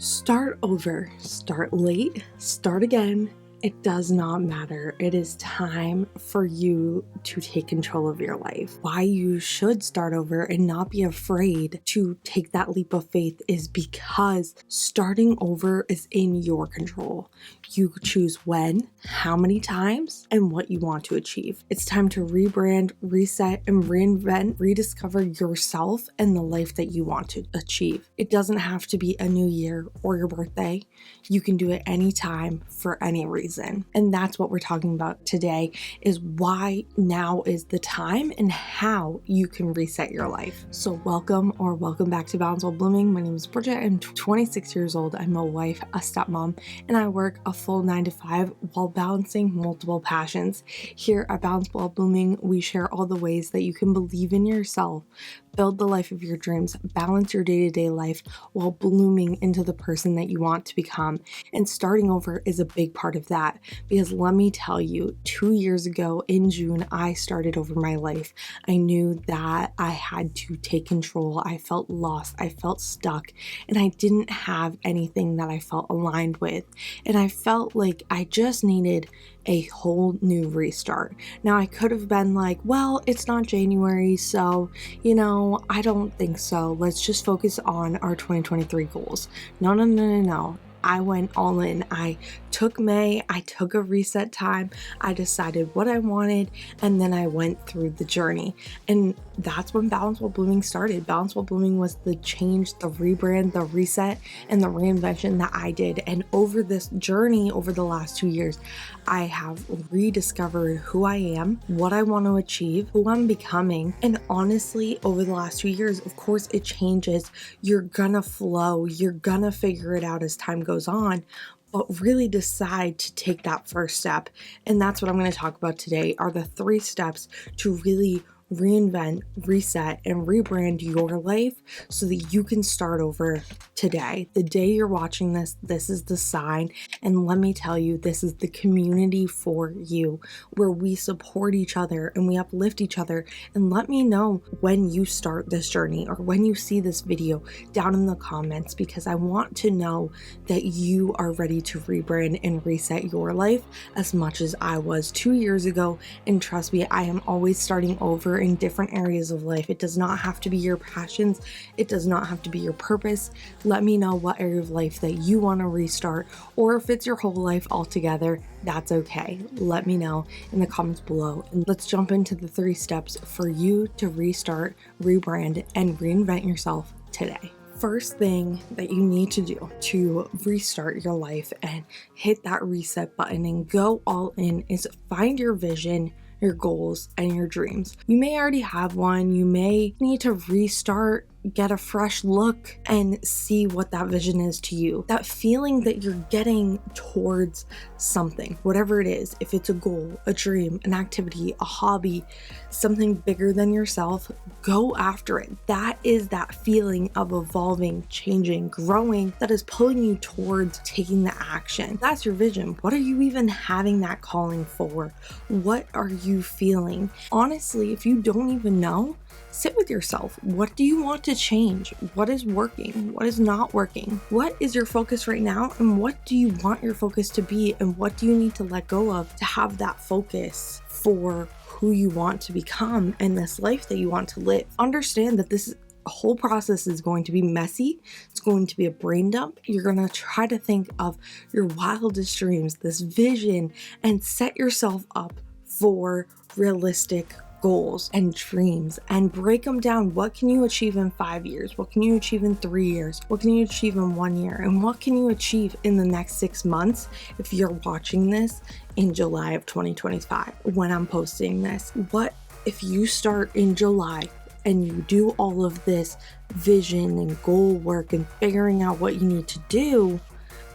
Start over, start late, start again. It does not matter. It is time for you to take control of your life. Why you should start over and not be afraid to take that leap of faith is because starting over is in your control. You choose when, how many times, and what you want to achieve. It's time to rebrand, reset, and reinvent, rediscover yourself and the life that you want to achieve. It doesn't have to be a new year or your birthday. You can do it anytime for any reason. And that's what we're talking about today, is why now is the time and how you can reset your life. So welcome back to Balance While Blooming. My name is Bridget. I'm 26 years old. I'm a wife, a stepmom, and I work a full 9 to 5 while balancing multiple passions. Here at Balance While Blooming, we share all the ways that you can believe in yourself, build the life of your dreams, balance your day-to-day life while blooming into the person that you want to become. And starting over is a big part of that, because let me tell you, 2 years ago in June, I started over my life. I knew that I had to take control. I felt lost. I felt stuck, and I didn't have anything that I felt aligned with. And I felt like I just needed a whole new restart. Now, I could have been like, well, it's not January, so, I don't think so. Let's just focus on our 2023 goals. No. I went all in. I took May, I took a reset time, I decided what I wanted, and then I went through the journey. And that's when Balance While Blooming started. Balance While Blooming was the change, the rebrand, the reset, and the reinvention that I did. And over this journey, over the last 2 years, I have rediscovered who I am, what I want to achieve, who I'm becoming. And honestly, over the last 2 years, of course, it changes. You're gonna flow. You're gonna figure it out as time goes on, but really decide to take that first step. And that's what I'm going to talk about today, are the 3 steps to really reinvent, reset, and rebrand your life so that you can start over today. The day you're watching this, this is the sign. And let me tell you, this is the community for you, where we support each other and we uplift each other. And let me know when you start this journey or when you see this video down in the comments, because I want to know that you are ready to rebrand and reset your life as much as I was 2 years ago. And trust me, I am always starting over in different areas of life. It does not have to be your passions. It does not have to be your purpose. Let me know what area of life that you want to restart, or if it's your whole life altogether, that's okay. Let me know in the comments below. And let's jump into the 3 steps for you to restart, rebrand, and reinvent yourself today. First thing that you need to do to restart your life and hit that reset button and go all in is find your vision, your goals, and your dreams. You may already have one. You may need to restart, get a fresh look, and see what that vision is to you. That feeling that you're getting towards something, whatever it is, if it's a goal, a dream, an activity, a hobby, something bigger than yourself, go after it. That is that feeling of evolving, changing, growing, that is pulling you towards taking the action. That's your vision. What are you even having that calling for? What are you feeling? Honestly, if you don't even know, sit with yourself. What do you want to change? What is working? What is not working? What is your focus right now? And what do you want your focus to be? And what do you need to let go of to have that focus for who you want to become and this life that you want to live? Understand that this whole process is going to be messy. It's going to be a brain dump. You're going to try to think of your wildest dreams, this vision, and set yourself up for realistic goals and dreams, and break them down. What can you achieve in 5 years? What can you achieve in 3 years? What can you achieve in 1 year? And what can you achieve in the next 6 months if you're watching this in July of 2025 when I'm posting this? What if you start in July and you do all of this vision and goal work and figuring out what you need to do?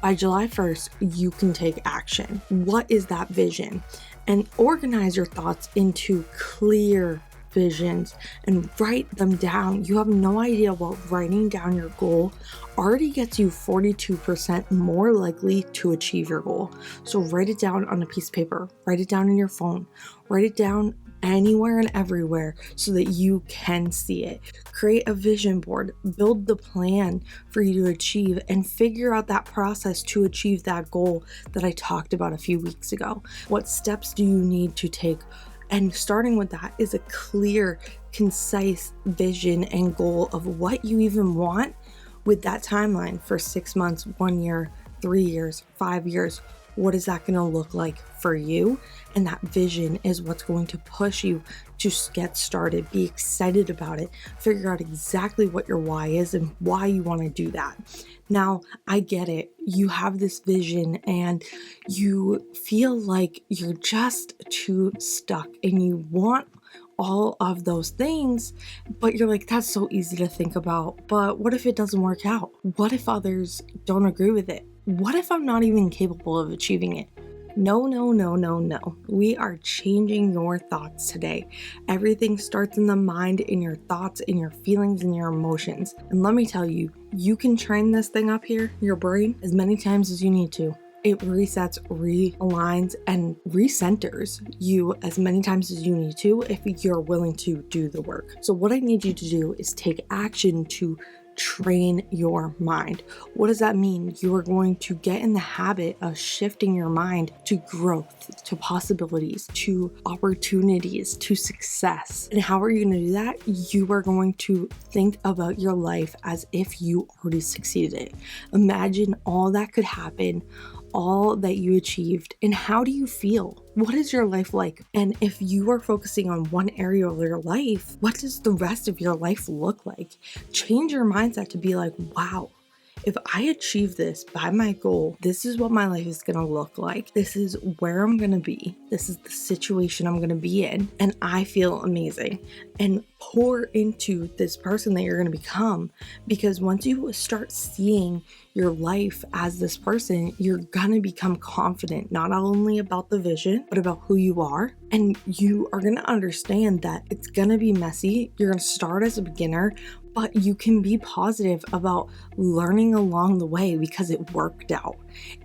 By July 1st, you can take action. What is that vision? And organize your thoughts into clear visions and write them down. You have no idea what writing down your goal already gets you 42% more likely to achieve your goal. So write it down on a piece of paper, write it down in your phone, write it down anywhere and everywhere so that you can see it. Create a vision board, build the plan for you to achieve, and figure out that process to achieve that goal that I talked about a few weeks ago. What steps do you need to take? And starting with that is a clear, concise vision and goal of what you even want with that timeline for 6 months, 1 year, 3 years, 5 years. What is that going to look like for you? And that vision is what's going to push you to get started, be excited about it, figure out exactly what your why is and why you want to do that. Now, I get it. You have this vision and you feel like you're just too stuck and you want all of those things, but you're like, that's so easy to think about. But what if it doesn't work out? What if others don't agree with it? What if I'm not even capable of achieving it? No. We are changing your thoughts today. Everything starts in the mind, in your thoughts, in your feelings, and your emotions. And let me tell you, you can train this thing up here, your brain, as many times as you need to. It resets, realigns, and recenters you as many times as you need to if you're willing to do the work. So what I need you to do is take action to train your mind. What does that mean? You are going to get in the habit of shifting your mind to growth, to possibilities, to opportunities, to success. And how are you going to do that? You are going to think about your life as if you already succeeded. Imagine all that could happen, all that you achieved, and how do you feel? What is your life like? And if you are focusing on one area of your life, what does the rest of your life look like? Change your mindset to be like, wow, if I achieve this by my goal, this is what my life is going to look like. This is where I'm going to be. This is the situation I'm going to be in. And I feel amazing. And pour into this person that you're going to become. Because once you start seeing your life as this person, you're going to become confident, not only about the vision, but about who you are. And you are going to understand that it's going to be messy. You're going to start as a beginner, but you can be positive about learning along the way because it worked out.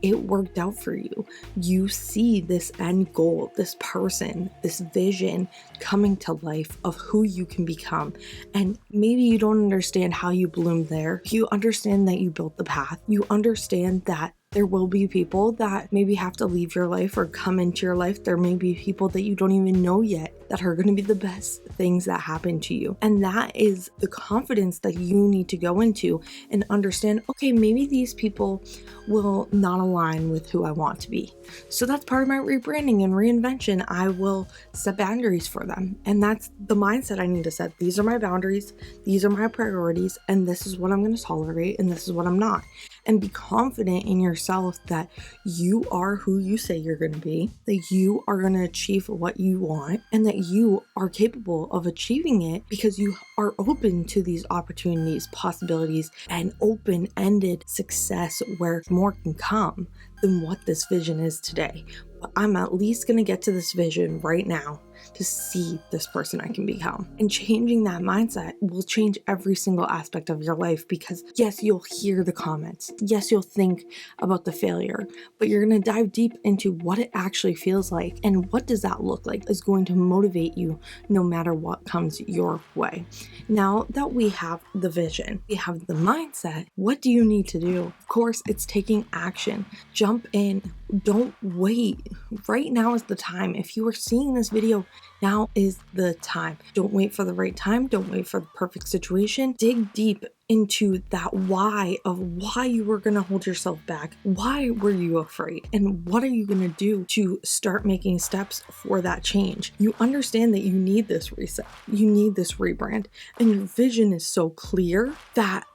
It worked out for you. You see this end goal, this person, this vision coming to life of who you can become. And maybe you don't understand how you bloomed there. You understand that you built the path. You understand that there will be people that maybe have to leave your life or come into your life. There may be people that you don't even know yet that are going to be the best things that happen to you. And that is the confidence that you need to go into and understand, okay, maybe these people will not align with who I want to be. So that's part of my rebranding and reinvention. I will set boundaries for them. And that's the mindset I need to set. These are my boundaries. These are my priorities. And this is what I'm going to tolerate. And this is what I'm not. And be confident in yourself that you are who you say you're going to be, that you are going to achieve what you want, and that you are capable of achieving it because you are open to these opportunities, possibilities, and open-ended success where more can come than what this vision is today. But I'm at least going to get to this vision right now to see this person I can become. And changing that mindset will change every single aspect of your life because yes, you'll hear the comments. Yes, you'll think about the failure, but you're going to dive deep into what it actually feels like and what does that look like is going to motivate you no matter what comes your way. Now that we have the vision, we have the mindset, what do you need to do? Of course, it's taking action. Jump in. Don't wait. Right now is the time. If you are seeing this video, now is the time. Don't wait for the right time. Don't wait for the perfect situation. Dig deep into that why of why you were going to hold yourself back. Why were you afraid? And what are you going to do to start making steps for that change? You understand that you need this reset. You need this rebrand. And your vision is so clear that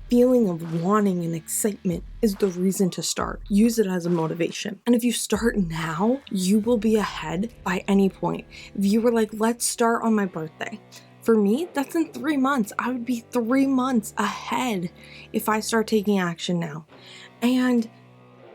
feeling of wanting and excitement is the reason to start. Use it as a motivation. And if you start now, you will be ahead by any point. If you were like, let's start on my birthday. For me, that's in 3 months. I would be 3 months ahead if I start taking action now. And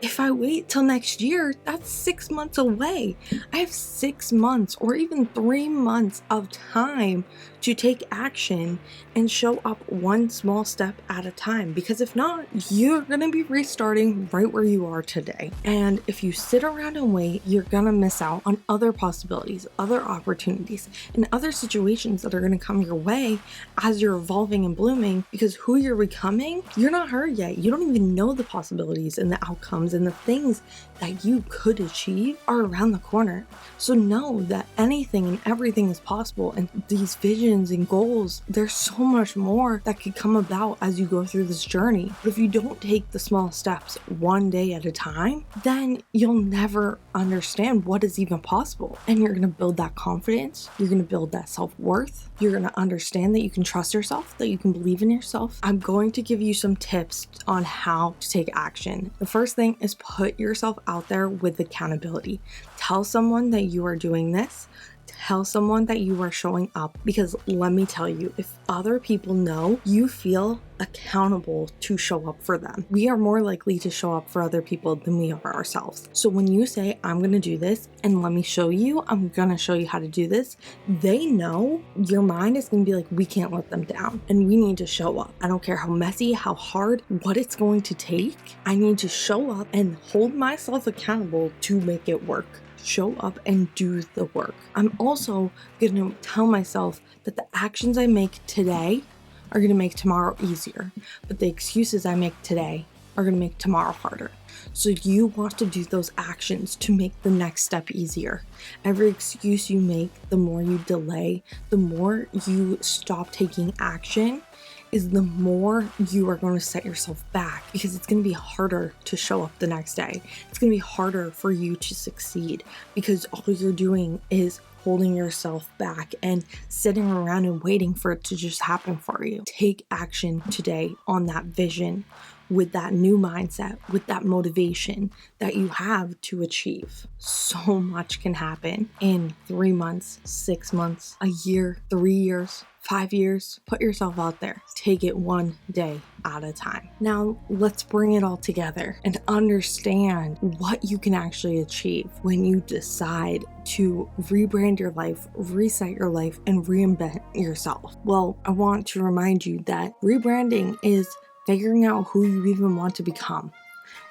if I wait till next year, that's 6 months away. I have 6 months or even 3 months of time to take action and show up one small step at a time, because if not, you're gonna be restarting right where you are today. And if you sit around and wait, you're gonna miss out on other possibilities, other opportunities, and other situations that are gonna come your way as you're evolving and blooming, because who you're becoming, you're not her yet. You don't even know the possibilities and the outcomes and the things that you could achieve are around the corner. So know that anything and everything is possible, and these visions and goals, there's so much more that could come about as you go through this journey. But if you don't take the small steps one day at a time, then you'll never understand what is even possible. And you're gonna build that confidence, you're gonna build that self-worth, you're gonna understand that you can trust yourself, that you can believe in yourself. I'm going to give you some tips on how to take action. The first thing is put yourself out there with accountability. Tell someone that you are doing this. Tell someone that you are showing up, because let me tell you, if other people know, you feel accountable to show up for them. We are more likely to show up for other people than we are ourselves. So when you say, I'm going to do this and let me show you, I'm going to show you how to do this, they know your mind is going to be like, we can't let them down and we need to show up. I don't care how messy, how hard, what it's going to take. I need to show up and hold myself accountable to make it work. Show up and do the work. I'm also going to tell myself that the actions I make today are going to make tomorrow easier, but the excuses I make today are going to make tomorrow harder. So you want to do those actions to make the next step easier. Every excuse you make, the more you delay, the more you stop taking action, is the more you are going to set yourself back, because it's going to be harder to show up the next day. It's going to be harder for you to succeed, because all you're doing is holding yourself back and sitting around and waiting for it to just happen for you. Take action today on that vision, with that new mindset, with that motivation that you have to achieve. So much can happen in 3 months, 6 months, a year, 3 years, 5 years. Put yourself out there. Take it one day at a time. Now, let's bring it all together and understand what you can actually achieve when you decide to rebrand your life, reset your life, and reinvent yourself. Well, I want to remind you that rebranding is figuring out who you even want to become.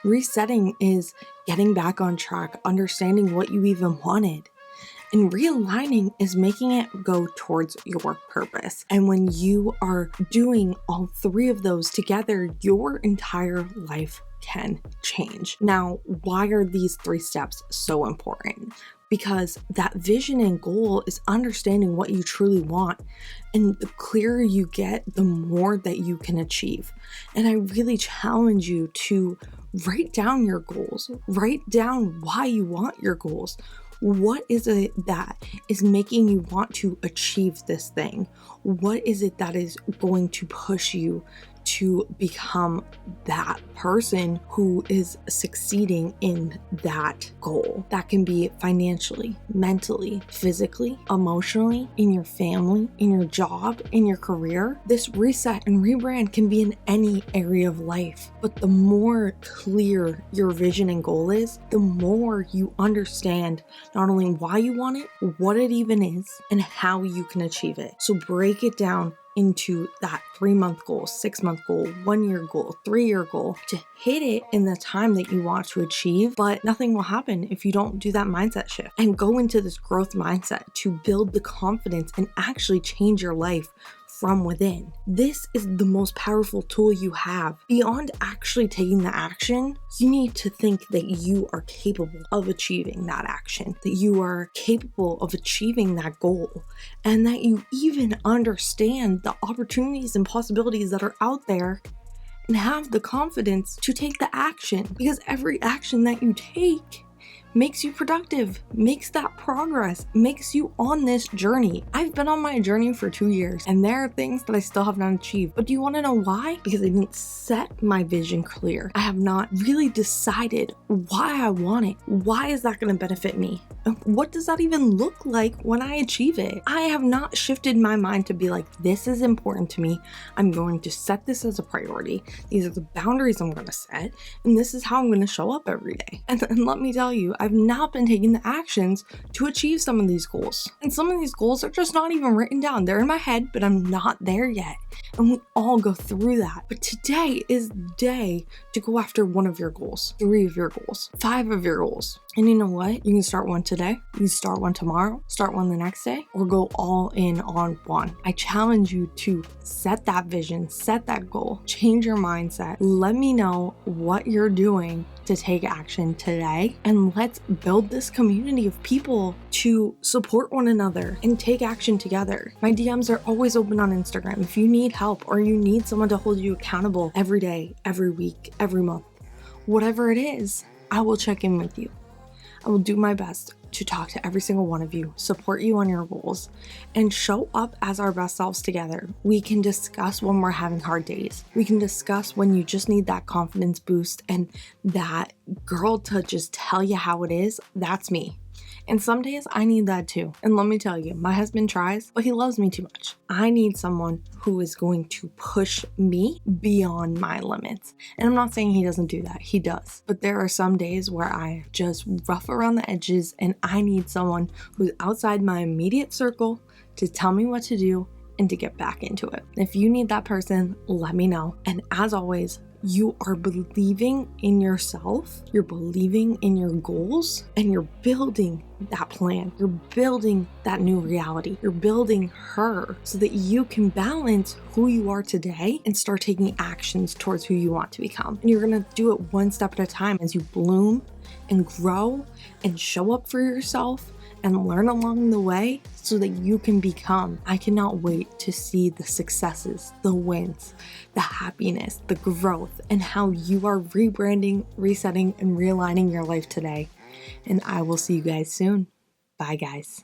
Resetting is getting back on track, understanding what you even wanted. And realigning is making it go towards your purpose. And when you are doing all three of those together, your entire life can change. Now, why are these 3 steps so important? Because that vision and goal is understanding what you truly want. And the clearer you get, the more that you can achieve. And I really challenge you to write down your goals. Write down why you want your goals. What is it that is making you want to achieve this thing? What is it that is going to push you to become that person who is succeeding in that goal? That can be financially, mentally, physically, emotionally, in your family, in your job, in your career. This reset and rebrand can be in any area of life. But the more clear your vision and goal is, the more you understand not only why you want it, what it even is, and how you can achieve it. So break it down into that 3-month goal, 6-month goal, 1-year goal, 3-year goal to hit it in the time that you want to achieve. But nothing will happen if you don't do that mindset shift and go into this growth mindset to build the confidence and actually change your life from within. This is the most powerful tool you have. Beyond actually taking the action, you need to think that you are capable of achieving that action, that you are capable of achieving that goal, and that you even understand the opportunities and possibilities that are out there and have the confidence to take the action. Because every action that you take makes you productive, makes that progress, makes you on this journey. I've been on my journey for 2 years and there are things that I still have not achieved. But do you want to know why? Because I didn't set my vision clear. I have not really decided why I want it. Why is that going to benefit me? And what does that even look like when I achieve it? I have not shifted my mind to be like, this is important to me. I'm going to set this as a priority. These are the boundaries I'm going to set. And this is how I'm going to show up every day. And let me tell you, I've not been taking the actions to achieve some of these goals. And some of these goals are just not even written down. They're in my head, but I'm not there yet. And we all go through that. But today is the day to go after one of your goals, 3 of your goals, 5 of your goals. And you know what? You can start one today, you can start one tomorrow, start one the next day, or go all in on one. I challenge you to set that vision, set that goal, change your mindset. Let me know what you're doing to take action today, and let's build this community of people to support one another and take action together. My DMs are always open on Instagram. If you need help or you need someone to hold you accountable every day, every week, every month, whatever it is, I will check in with you. I will do my best to talk to every single one of you, support you on your goals, and show up as our best selves together. We can discuss when we're having hard days. We can discuss when you just need that confidence boost and that girl to just tell you how it is. That's me. And some days I need that too. And let me tell you, my husband tries, but he loves me too much. I need someone who is going to push me beyond my limits. And I'm not saying he doesn't do that. He does. But there are some days where I just rough around the edges and I need someone who's outside my immediate circle to tell me what to do and to get back into it. If you need that person, let me know. And as always, you are believing in yourself, you're believing in your goals, and you're building that plan. You're building that new reality. You're building her so that you can balance who you are today and start taking actions towards who you want to become. And you're gonna do it one step at a time as you bloom and grow and show up for yourself and learn along the way so that you can become. I cannot wait to see the successes, the wins, the happiness, the growth, and how you are rebranding, resetting, and realigning your life today. And I will see you guys soon. Bye, guys.